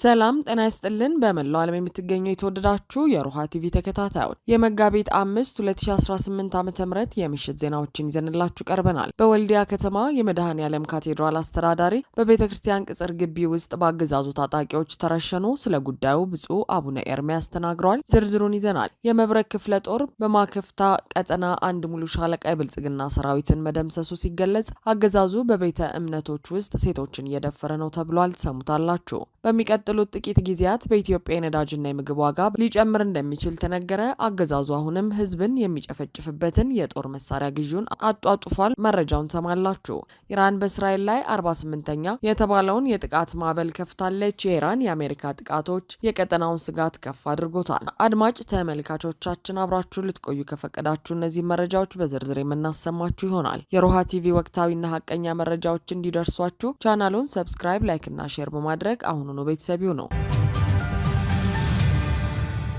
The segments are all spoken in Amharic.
ሰላም ጤና ይስጥልን። በመላው ዓለም የምትገኙ የተወደዳችሁ የሮሃ ቲቪ ተከታታዮች የመጋቢት 5 2018 ዓ.ም የምሽት ዜናዎችን ይዘንላችሁ ቀርበናል። በወልዲያ ከተማ የመድኃኔዓለም ካቴድራል አስተዳዳሪ በቤተ ክርስቲያን ቅጽር ግቢ ውስጥ በአገዛዙ ታጣቂዎች ተረሸኑ። ስለ ጉዳዩ ብፁዕ አቡነ ኤርሚያስ ተናግረዋል። ዝርዝሩን ይዘናል። የመብረቅ ክፍለ ጦር በማከፍታ ቀጠና አንድ ሙሉ ሻለቃ የብልጽግና ሰራዊትን መደምሰሱ ሲገለጽ፣ አገዛዙ በቤተ እምነቶች ውስጥ ሴቶችን እየደፈረ ነው ተብሏል። ትሰሙታላችሁ። በሚቀጥሉት ጥቂት ጊዜያት በኢትዮጵያ የነዳጅና የምግብ ዋጋ ሊጨምር እንደሚችል ተነገረ። አገዛዙ አሁንም ሕዝብን የሚጨፈጭፍበትን የጦር መሳሪያ ግዢውን አጧጡፏል። መረጃውን ሰማላችሁ። ኢራን በእስራኤል ላይ 48ኛ የተባለውን የጥቃት ማዕበል ከፍታለች። የኢራን የአሜሪካ ጥቃቶች የቀጠናውን ስጋት ከፍ አድርጎታል። አድማጭ ተመልካቾቻችን አብራችሁ ልትቆዩ ከፈቀዳችሁ እነዚህ መረጃዎች በዝርዝር የምናሰማችሁ ይሆናል። የሮሃ ቲቪ ወቅታዊና ሀቀኛ መረጃዎች እንዲደርሷችሁ ቻናሉን ሰብስክራይብ፣ ላይክና ሼር በማድረግ አሁኑኑ ቤተሰብ ይሁኑ።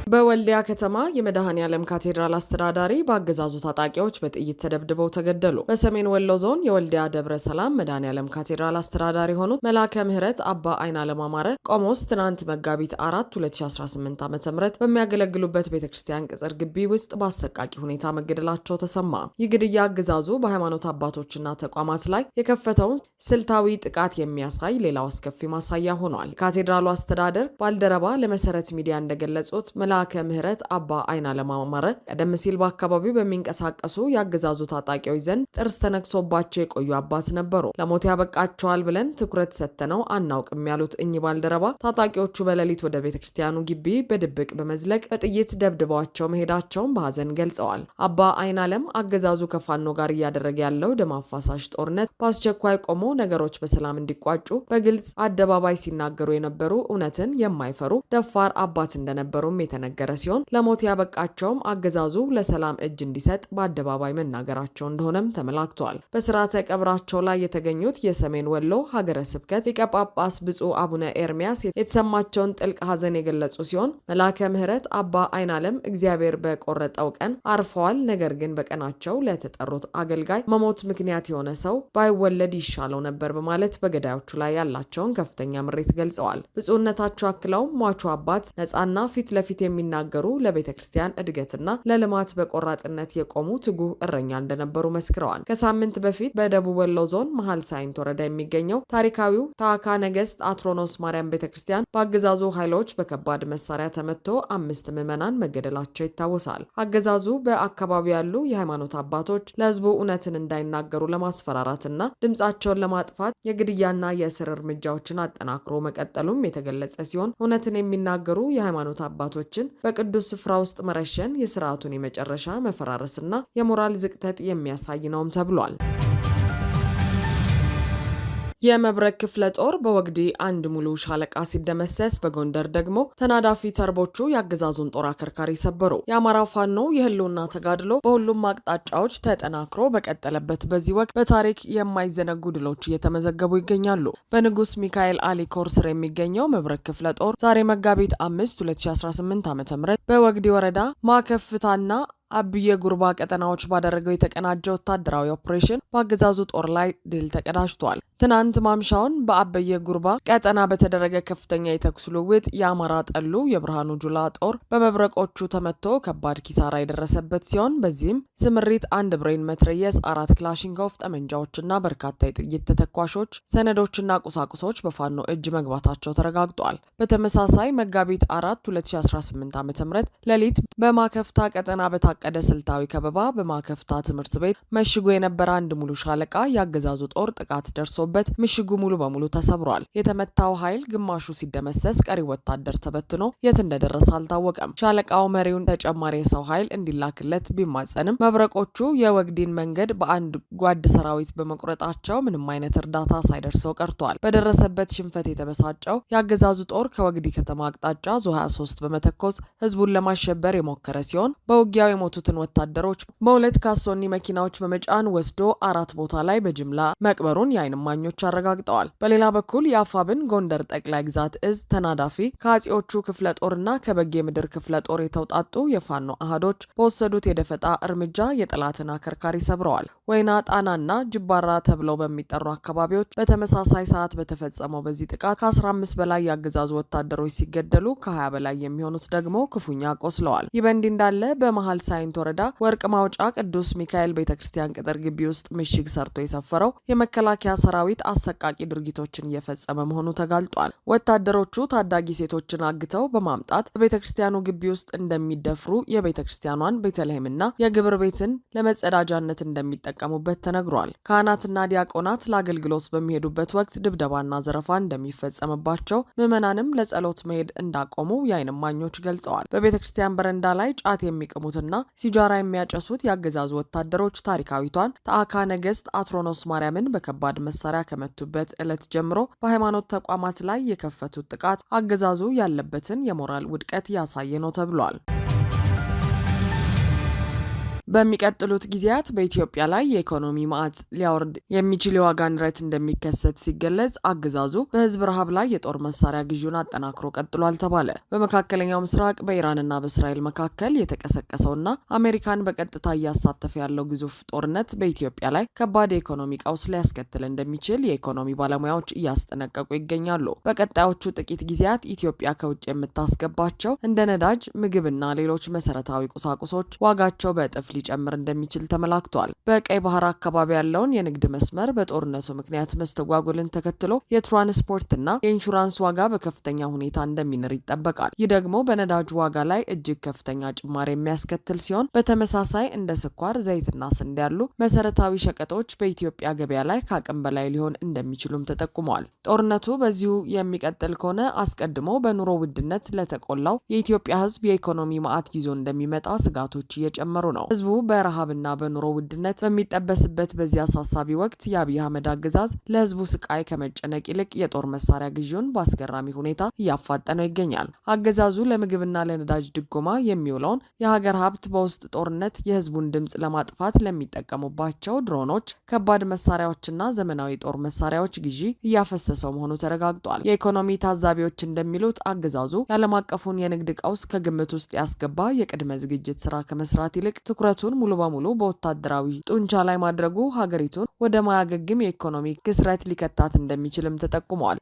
በወልዲያ ከተማ የመድኃኔዓለም ካቴድራል አስተዳዳሪ በአገዛዙ ታጣቂዎች በጥይት ተደብድበው ተገደሉ። በሰሜን ወሎ ዞን የወልዲያ ደብረ ሰላም መድኃኔዓለም ካቴድራል አስተዳዳሪ የሆኑት መላከ ምህረት አባ አይናለም አማረ ቆሞስ ትናንት መጋቢት 4 2018 ዓ.ም በሚያገለግሉበት ቤተክርስቲያን ቅጽር ግቢ ውስጥ በአሰቃቂ ሁኔታ መገደላቸው ተሰማ። ይህ ግድያ አገዛዙ በሃይማኖት አባቶችና ተቋማት ላይ የከፈተውን ስልታዊ ጥቃት የሚያሳይ ሌላው አስከፊ ማሳያ ሆኗል። የካቴድራሉ አስተዳደር ባልደረባ ለመሰረት ሚዲያ እንደገለጹት መላከ ምህረት አባ አይናለም አማረ ቀደም ሲል በአካባቢው በሚንቀሳቀሱ የአገዛዙ ታጣቂዎች ዘንድ ጥርስ ተነክሶባቸው የቆዩ አባት ነበሩ። ለሞት ያበቃቸዋል ብለን ትኩረት ሰጥተነው አናውቅም ያሉት እኚህ ባልደረባ ታጣቂዎቹ በሌሊት ወደ ቤተክርስቲያኑ ግቢ በድብቅ በመዝለቅ በጥይት ደብድበዋቸው መሄዳቸውን በሀዘን ገልጸዋል። አባ አይናለም አገዛዙ ከፋኖ ጋር እያደረገ ያለው ደም አፋሳሽ ጦርነት በአስቸኳይ ቆሞ ነገሮች በሰላም እንዲቋጩ በግልጽ አደባባይ ሲናገሩ የነበሩ እውነትን የማይፈሩ ደፋር አባት እንደነበሩም የተነገረ ሲሆን ለሞት ያበቃቸውም አገዛዙ ለሰላም እጅ እንዲሰጥ በአደባባይ መናገራቸው እንደሆነም ተመላክቷል። በስርዓተ ቀብራቸው ላይ የተገኙት የሰሜን ወሎ ሀገረ ስብከት ሊቀ ጳጳስ ብፁዕ አቡነ ኤርሚያስ የተሰማቸውን ጥልቅ ሀዘን የገለጹ ሲሆን መላከ ምህረት አባ አይናለም እግዚአብሔር በቆረጠው ቀን አርፈዋል። ነገር ግን በቀናቸው ለተጠሩት አገልጋይ መሞት ምክንያት የሆነ ሰው ባይወለድ ይሻለው ነበር በማለት በገዳዮቹ ላይ ያላቸውን ከፍተኛ ምሬት ገልጸዋል። ብፁዕነታቸው አክለው ሟቹ አባት ነጻና ፊት ለፊት የሚናገሩ ለቤተ ክርስቲያን እድገትና ለልማት በቆራጥነት የቆሙ ትጉህ እረኛ እንደነበሩ መስክረዋል። ከሳምንት በፊት በደቡብ ወሎ ዞን መሀል ሳይንት ወረዳ የሚገኘው ታሪካዊው ታዕካ ነገስት አትሮኖስ ማርያም ቤተ ክርስቲያን በአገዛዙ ኃይሎች በከባድ መሳሪያ ተመትቶ 5 ምዕመናን መገደላቸው ይታወሳል። አገዛዙ በአካባቢው ያሉ የሃይማኖት አባቶች ለህዝቡ እውነትን እንዳይናገሩ ለማስፈራራትና ድምጻቸውን ለማጥፋት የግድያና የእስር እርምጃዎችን አጠናክሮ መቀጠሉም የተገለጸ ሲሆን እውነትን የሚናገሩ የሃይማኖት አባቶችን በቅዱስ ስፍራ ውስጥ መረሸን የስርዓቱን የመጨረሻ መፈራረስና የሞራል ዝቅጠት የሚያሳይ ነውም ተብሏል። የመብረቅ ክፍለ ጦር በወግዲ አንድ ሙሉ ሻለቃ ሲደመሰስ፣ በጎንደር ደግሞ ተናዳፊ ተርቦቹ የአገዛዙን ጦር አከርካሪ ሰበሩ። የአማራ ፋኖ የህልውና ተጋድሎ በሁሉም አቅጣጫዎች ተጠናክሮ በቀጠለበት በዚህ ወቅት በታሪክ የማይዘነጉ ድሎች እየተመዘገቡ ይገኛሉ። በንጉስ ሚካኤል አሊ ኮር ስር የሚገኘው መብረቅ ክፍለ ጦር ዛሬ መጋቢት 5 2018 ዓ.ም በወግዲ ወረዳ ማከፍታና አብዬ ጉርባ ቀጠናዎች ባደረገው የተቀናጀ ወታደራዊ ኦፕሬሽን በአገዛዙ ጦር ላይ ድል ተቀዳጅቷል። ትናንት ማምሻውን በአበየ ጉርባ ቀጠና በተደረገ ከፍተኛ የተኩስ ልውውጥ የአማራ ጠሉ የብርሃኑ ጁላ ጦር በመብረቆቹ ተመቶ ከባድ ኪሳራ የደረሰበት ሲሆን በዚህም ስምሪት 1 ብሬን መትረየስ፣ 4 ክላሽንኮቭ ጠመንጃዎችና በርካታ የጥይት ተተኳሾች፣ ሰነዶችና ቁሳቁሶች በፋኖ እጅ መግባታቸው ተረጋግጧል። በተመሳሳይ መጋቢት 4 2018 ዓ.ም ሌሊት በማከፍታ ቀጠና ቀደ ስልታዊ ከበባ በማከፍታ ትምህርት ቤት መሽጎ የነበረ አንድ ሙሉ ሻለቃ የአገዛዙ ጦር ጥቃት ደርሶበት ምሽጉ ሙሉ በሙሉ ተሰብሯል። የተመታው ኃይል ግማሹ ሲደመሰስ፣ ቀሪ ወታደር ተበትኖ የት እንደደረሰ አልታወቀም። ሻለቃው መሪውን ተጨማሪ የሰው ኃይል እንዲላክለት ቢማጸንም መብረቆቹ የወግዲን መንገድ በአንድ ጓድ ሰራዊት በመቁረጣቸው ምንም አይነት እርዳታ ሳይደርሰው ቀርቷል። በደረሰበት ሽንፈት የተበሳጨው የአገዛዙ ጦር ከወግዲ ከተማ አቅጣጫ ዙ 23 በመተኮስ ህዝቡን ለማሸበር የሞከረ ሲሆን በውጊያው የሞቱትን ወታደሮች በሁለት ካሶኒ መኪናዎች በመጫን ወስዶ 4 ቦታ ላይ በጅምላ መቅበሩን የዓይን እማኞች አረጋግጠዋል። በሌላ በኩል የአፋብን ጎንደር ጠቅላይ ግዛት እዝ ተናዳፊ ከአጼዎቹ ክፍለ ጦርና ከበጌ ምድር ክፍለ ጦር የተውጣጡ የፋኖ አሃዶች በወሰዱት የደፈጣ እርምጃ የጠላትን አከርካሪ ሰብረዋል። ወይና ጣናና ጅባራ ተብለው በሚጠሩ አካባቢዎች በተመሳሳይ ሰዓት በተፈጸመው በዚህ ጥቃት ከ15 በላይ የአገዛዙ ወታደሮች ሲገደሉ ከ20 በላይ የሚሆኑት ደግሞ ክፉኛ ቆስለዋል። ይህ በእንዲህ እንዳለ በመሃል ሳይንት ወረዳ ወርቅ ማውጫ ቅዱስ ሚካኤል ቤተክርስቲያን ቅጥር ግቢ ውስጥ ምሽግ ሰርቶ የሰፈረው የመከላከያ ሰራዊት አሰቃቂ ድርጊቶችን እየፈጸመ መሆኑ ተጋልጧል። ወታደሮቹ ታዳጊ ሴቶችን አግተው በማምጣት በቤተክርስቲያኑ ግቢ ውስጥ እንደሚደፍሩ፣ የቤተክርስቲያኗን ቤተልሔምና የግብር ቤትን ለመጸዳጃነት እንደሚጠቀሙበት ተነግሯል። ካህናትና ዲያቆናት ለአገልግሎት በሚሄዱበት ወቅት ድብደባና ዘረፋ እንደሚፈጸምባቸው፣ ምዕመናንም ለጸሎት መሄድ እንዳቆሙ የዓይን እማኞች ገልጸዋል። በቤተክርስቲያን በረንዳ ላይ ጫት የሚቅሙትና ሲጃራ የሚያጨሱት የአገዛዙ ወታደሮች ታሪካዊቷን ተአካ ነገስት አትሮኖስ ማርያምን በከባድ መሳሪያ ከመቱበት ዕለት ጀምሮ በሃይማኖት ተቋማት ላይ የከፈቱት ጥቃት አገዛዙ ያለበትን የሞራል ውድቀት ያሳየ ነው ተብሏል። በሚቀጥሉት ጊዜያት በኢትዮጵያ ላይ የኢኮኖሚ ማዕት ሊያወርድ የሚችል የዋጋ ንረት እንደሚከሰት ሲገለጽ፣ አገዛዙ በህዝብ ረሃብ ላይ የጦር መሳሪያ ግዥውን አጠናክሮ ቀጥሏል ተባለ። በመካከለኛው ምስራቅ በኢራንና በእስራኤል መካከል የተቀሰቀሰውና አሜሪካን በቀጥታ እያሳተፈ ያለው ግዙፍ ጦርነት በኢትዮጵያ ላይ ከባድ የኢኮኖሚ ቀውስ ሊያስከትል እንደሚችል የኢኮኖሚ ባለሙያዎች እያስጠነቀቁ ይገኛሉ። በቀጣዮቹ ጥቂት ጊዜያት ኢትዮጵያ ከውጭ የምታስገባቸው እንደ ነዳጅ፣ ምግብና ሌሎች መሰረታዊ ቁሳቁሶች ዋጋቸው በእጥፍ ሊጨምር እንደሚችል ተመላክቷል። በቀይ ባህር አካባቢ ያለውን የንግድ መስመር በጦርነቱ ምክንያት መስተጓጎልን ተከትሎ የትራንስፖርትና የኢንሹራንስ ዋጋ በከፍተኛ ሁኔታ እንደሚንር ይጠበቃል። ይህ ደግሞ በነዳጅ ዋጋ ላይ እጅግ ከፍተኛ ጭማሪ የሚያስከትል ሲሆን፣ በተመሳሳይ እንደ ስኳር፣ ዘይትና ስንዴ ያሉ መሰረታዊ ሸቀጦች በኢትዮጵያ ገበያ ላይ ከአቅም በላይ ሊሆን እንደሚችሉም ተጠቁመዋል። ጦርነቱ በዚሁ የሚቀጥል ከሆነ አስቀድሞ በኑሮ ውድነት ለተቆላው የኢትዮጵያ ሕዝብ የኢኮኖሚ ማዕት ይዞ እንደሚመጣ ስጋቶች እየጨመሩ ነው። ህዝቡ በረሃብና በኑሮ ውድነት በሚጠበስበት በዚህ አሳሳቢ ወቅት የአብይ አህመድ አገዛዝ ለህዝቡ ስቃይ ከመጨነቅ ይልቅ የጦር መሳሪያ ግዢውን በአስገራሚ ሁኔታ እያፋጠነው ይገኛል። አገዛዙ ለምግብና ለነዳጅ ድጎማ የሚውለውን የሀገር ሀብት በውስጥ ጦርነት የህዝቡን ድምፅ ለማጥፋት ለሚጠቀሙባቸው ድሮኖች፣ ከባድ መሳሪያዎችና ዘመናዊ ጦር መሳሪያዎች ግዢ እያፈሰሰው መሆኑ ተረጋግጧል። የኢኮኖሚ ታዛቢዎች እንደሚሉት አገዛዙ የዓለም አቀፉን የንግድ ቀውስ ከግምት ውስጥ ያስገባ የቅድመ ዝግጅት ስራ ከመስራት ይልቅ ትኩረቱን ሙሉ በሙሉ በወታደራዊ ጡንቻ ላይ ማድረጉ ሀገሪቱን ወደ ማያገግም የኢኮኖሚ ክስረት ሊከታት እንደሚችልም ተጠቁመዋል።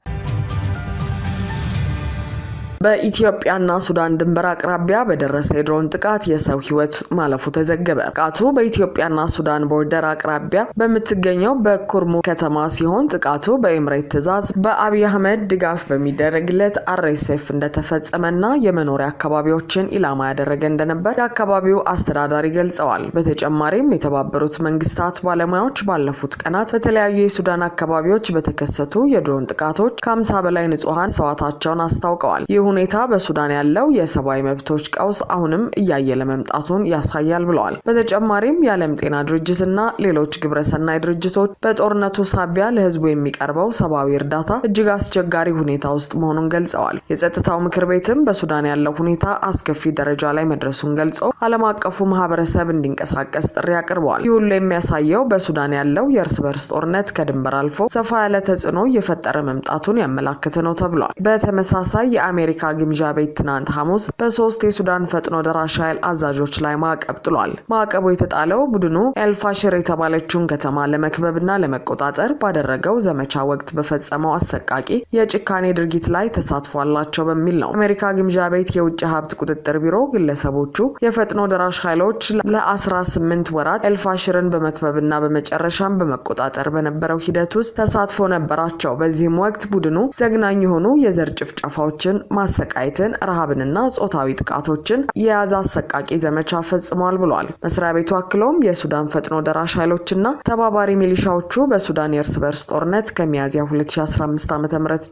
በኢትዮጵያና ሱዳን ድንበር አቅራቢያ በደረሰ የድሮን ጥቃት የሰው ሕይወት ማለፉ ተዘገበ። ጥቃቱ በኢትዮጵያና ሱዳን ቦርደር አቅራቢያ በምትገኘው በኩርሙክ ከተማ ሲሆን ጥቃቱ በኤምሬት ትዕዛዝ በአብይ አህመድ ድጋፍ በሚደረግለት RSF እንደተፈጸመና የመኖሪያ አካባቢዎችን ኢላማ ያደረገ እንደነበር የአካባቢው አስተዳዳሪ ገልጸዋል። በተጨማሪም የተባበሩት መንግስታት ባለሙያዎች ባለፉት ቀናት በተለያዩ የሱዳን አካባቢዎች በተከሰቱ የድሮን ጥቃቶች ከ50 በላይ ንጹሃን ሰዋታቸውን አስታውቀዋል። ሁኔታ በሱዳን ያለው የሰብአዊ መብቶች ቀውስ አሁንም እያየለ መምጣቱን ያሳያል ብለዋል። በተጨማሪም የዓለም ጤና ድርጅትና ሌሎች ግብረሰናይ ድርጅቶች በጦርነቱ ሳቢያ ለህዝቡ የሚቀርበው ሰብአዊ እርዳታ እጅግ አስቸጋሪ ሁኔታ ውስጥ መሆኑን ገልጸዋል። የጸጥታው ምክር ቤትም በሱዳን ያለው ሁኔታ አስከፊ ደረጃ ላይ መድረሱን ገልጾ ዓለም አቀፉ ማህበረሰብ እንዲንቀሳቀስ ጥሪ አቅርበዋል። ይህ ሁሉ የሚያሳየው በሱዳን ያለው የእርስ በርስ ጦርነት ከድንበር አልፎ ሰፋ ያለ ተጽዕኖ እየፈጠረ መምጣቱን ያመላክት ነው ተብሏል። በተመሳሳይ የአሜሪካ ግምጃ ቤት ትናንት ሐሙስ በ3 የሱዳን ፈጥኖ ደራሽ ኃይል አዛዦች ላይ ማዕቀብ ጥሏል። ማዕቀቡ የተጣለው ቡድኑ ኤልፋሽር የተባለችውን ከተማ ለመክበብና ለመቆጣጠር ባደረገው ዘመቻ ወቅት በፈጸመው አሰቃቂ የጭካኔ ድርጊት ላይ ተሳትፏላቸው በሚል ነው። አሜሪካ ግምጃ ቤት የውጭ ሀብት ቁጥጥር ቢሮ ግለሰቦቹ የፈጥኖ ደራሽ ኃይሎች ለ18 ወራት ኤልፋሽርን በመክበብና በመጨረሻም በመቆጣጠር በነበረው ሂደት ውስጥ ተሳትፎ ነበራቸው። በዚህም ወቅት ቡድኑ ዘግናኝ የሆኑ የዘር ጭፍጨፋዎችን፣ ማሰቃየትን፣ ረሃብንና ጾታዊ ጥቃቶችን የያዘ አሰቃቂ ዘመቻ ፈጽሟል ብሏል። መስሪያ ቤቱ አክሎም የሱዳን ፈጥኖ ደራሽ ኃይሎችና ተባባሪ ሚሊሻዎቹ በሱዳን የእርስ በርስ ጦርነት ከሚያዝያ 2015 ዓ.ም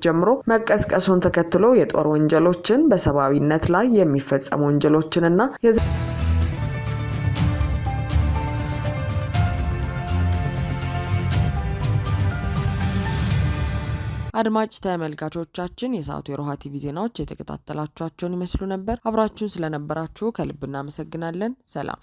ጀምሮ መቀስቀሱን ተከትሎ የጦር ወንጀሎችን፣ በሰብአዊነት ላይ የሚፈጸሙ ወንጀሎችንና አድማጭ ተመልካቾቻችን የሰዓቱ የሮሃ ቲቪ ዜናዎች የተከታተላችኋቸውን ይመስሉ ነበር። አብራችሁን ስለነበራችሁ ከልብ እናመሰግናለን። ሰላም።